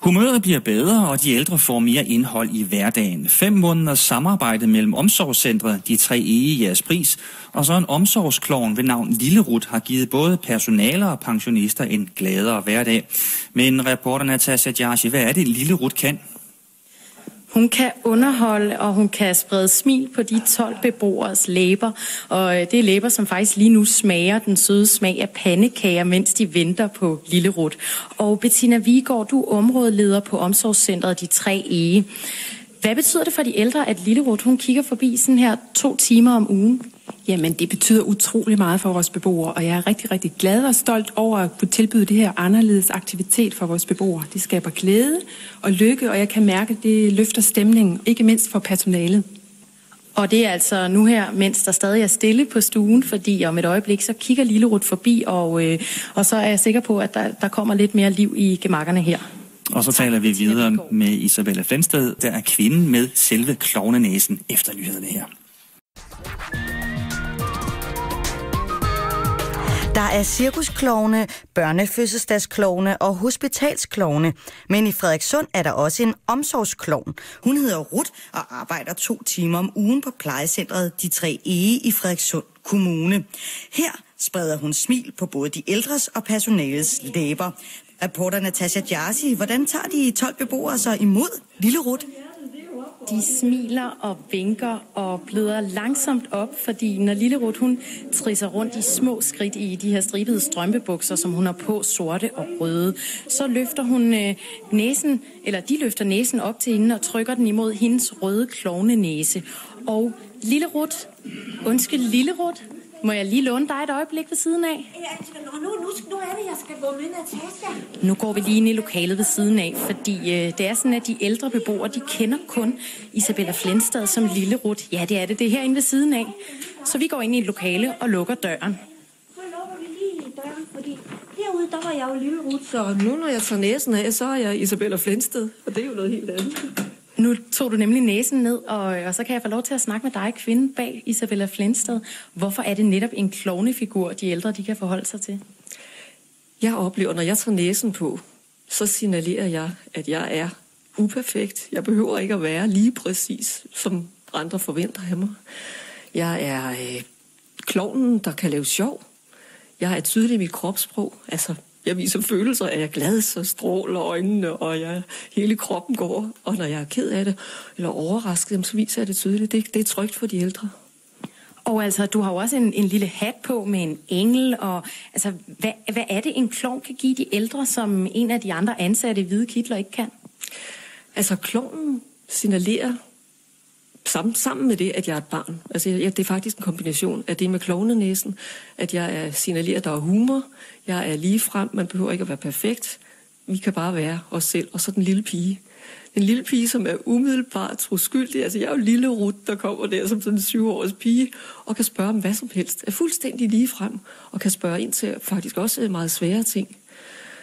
Humøret bliver bedre, og de ældre får mere indhold i hverdagen. 5 måneders samarbejde mellem omsorgscentret, de 3 Ege Jægerspris, og så en omsorgsklovn ved navn Lillerut har givet både personaler og pensionister en gladere hverdag. Men reporter Natasha Jarsi, hvad er det Lillerut kan? Hun kan underholde, og hun kan sprede smil på de 12 beboeres læber. Og det er læber, som faktisk lige nu smager den søde smag af pandekager, mens de venter på Lillerut. Og Bettina Viggaard, du er områdeleder på omsorgscentret de 3 Ege. Hvad betyder det for de ældre, at Lillerut hun kigger forbi sådan her 2 timer om ugen? Jamen, det betyder utrolig meget for vores beboere, og jeg er rigtig, rigtig glad og stolt over at kunne tilbyde det her anderledes aktivitet for vores beboere. Det skaber glæde og lykke, og jeg kan mærke, at det løfter stemningen, ikke mindst for personalet. Og det er altså nu her, mens der stadig er stille på stuen, fordi om et øjeblik, så kigger Lillerut forbi, og så er jeg sikker på, at der kommer lidt mere liv i gemakkerne her. Og så taler vi videre med Isabella Flensted, der er kvinden med selve klovnenæsen efter nyhederne her. Der er cirkusklovne, børnefødselsdagsklovne og hospitalsklovne. Men i Frederikssund er der også en omsorgsklovn. Hun hedder Ruth og arbejder 2 timer om ugen på plejecentret de 3 Ege i Frederikssund Kommune. Her spreder hun smil på både de ældres og personalets læber. Reporter Natasha Jarsi, hvordan tager de 12 beboere så imod Lillerut? De smiler og vinker og bløder langsomt op, fordi når Lillerut hun trisser rundt i små skridt i de her stribede strømpebukser, som hun har på, sorte og røde, så løfter hun næsen, eller de løfter næsen op til hende og trykker den imod hendes røde klovnenæse. Og Lillerut, Lillerut, må jeg lige låne dig et øjeblik ved siden af? Ja, nu er det, jeg skal gå med Natasha. Nu går vi lige ind i lokalet ved siden af, fordi det er sådan, at de ældre beboere, de kender kun Isabella Flensted som Lillerut. Ja, det er det. Det er herinde ved siden af. Så vi går ind i et lokale og lukker døren. Så lukker vi lige døren, fordi herude, der var jeg jo Lillerut. Så nu, når jeg tager næsen af, så er jeg Isabella Flensted, og det er jo noget helt andet. Nu tog du nemlig næsen ned, og så kan jeg få lov til at snakke med dig, kvinde bag Isabella Flensted. Hvorfor er det netop en klovnefigur, de ældre de kan forholde sig til? Jeg oplever, når jeg tager næsen på, så signalerer jeg, at jeg er uperfekt. Jeg behøver ikke at være lige præcis, som andre forventer af mig. Jeg er klovnen, der kan lave sjov. Jeg er tydelig i mit kropssprog. Altså, jeg viser følelser, at jeg er glad, så stråler øjnene, og hele kroppen går. Og når jeg er ked af det, eller overrasket, så viser jeg det tydeligt. Det er trygt for de ældre. Og altså, du har jo også en lille hat på med en engel, og altså, hvad er det, en klovn kan give de ældre, som en af de andre ansatte i hvide kitler ikke kan? Altså, klovnen signalerer sammen med det, at jeg er et barn. Altså, det er faktisk en kombination af det med klovnenæsen, at jeg signalerer, at der er humor, jeg er lige frem, man behøver ikke at være perfekt, vi kan bare være os selv, og så den lille pige. En lille pige, som er umiddelbart troskyldig. Altså, jeg er jo Lillerut, der kommer der som sådan en 7-års pige, og kan spørge om hvad som helst. Er fuldstændig lige frem, og kan spørge ind til faktisk også meget svære ting.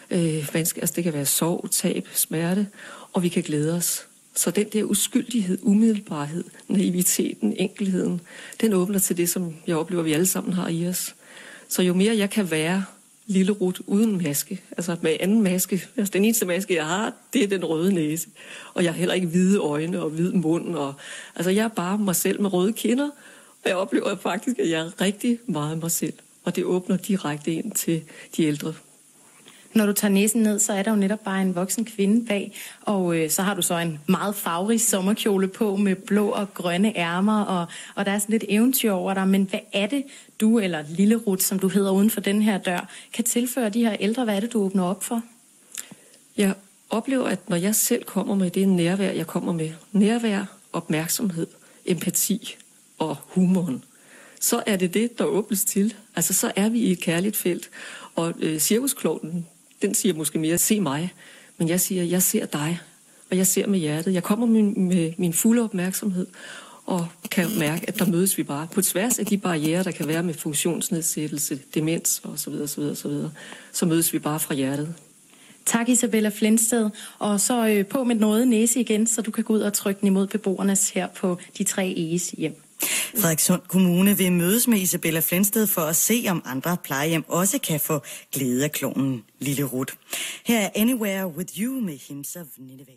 Altså, det kan være sorg, tab, smerte, og vi kan glæde os. Så den der uskyldighed, umiddelbarhed, naiviteten, enkelheden, den åbner til det, som jeg oplever, vi alle sammen har i os. Så jo mere jeg kan være Lillerut uden maske, altså med anden maske, altså den eneste maske, jeg har, det er den røde næse. Og jeg har heller ikke hvide øjne og hvid mund. Altså jeg er bare mig selv med røde kinder, og jeg oplever faktisk, at jeg er rigtig meget mig selv. Og det åbner direkte ind til de ældre. Når du tager næsen ned, så er der jo netop bare en voksen kvinde bag, og så har du så en meget farverig sommerkjole på med blå og grønne ærmer, og der er sådan lidt eventyr over dig. Men hvad er det, du eller Lillerut, som du hedder uden for den her dør, kan tilføre de her ældre? Hvad er det, du åbner op for? Jeg oplever, at når jeg selv kommer med det nærvær, jeg kommer med, nærvær, opmærksomhed, empati og humoren, så er det, der åbnes til. Altså, så er vi i et kærligt felt. Og cirkusklovnen, den siger måske mere, se mig. Men jeg siger, jeg ser dig, og jeg ser med hjertet. Jeg kommer med min fulde opmærksomhed, og kan mærke, at der mødes vi bare på tværs af de barrierer, der kan være med funktionsnedsættelse, demens osv., så mødes vi bare fra hjertet. Tak Isabella Flensted, og så på med noget næse igen, så du kan gå ud og trykke den imod beboernes her på de 3 Eges hjem. Frederikssund Kommune vil mødes med Isabella Flensted for at se, om andre plejehjem også kan få glæde af klovnen Lille Ruth. Her er Anywhere With You med Hymns of Nineveh.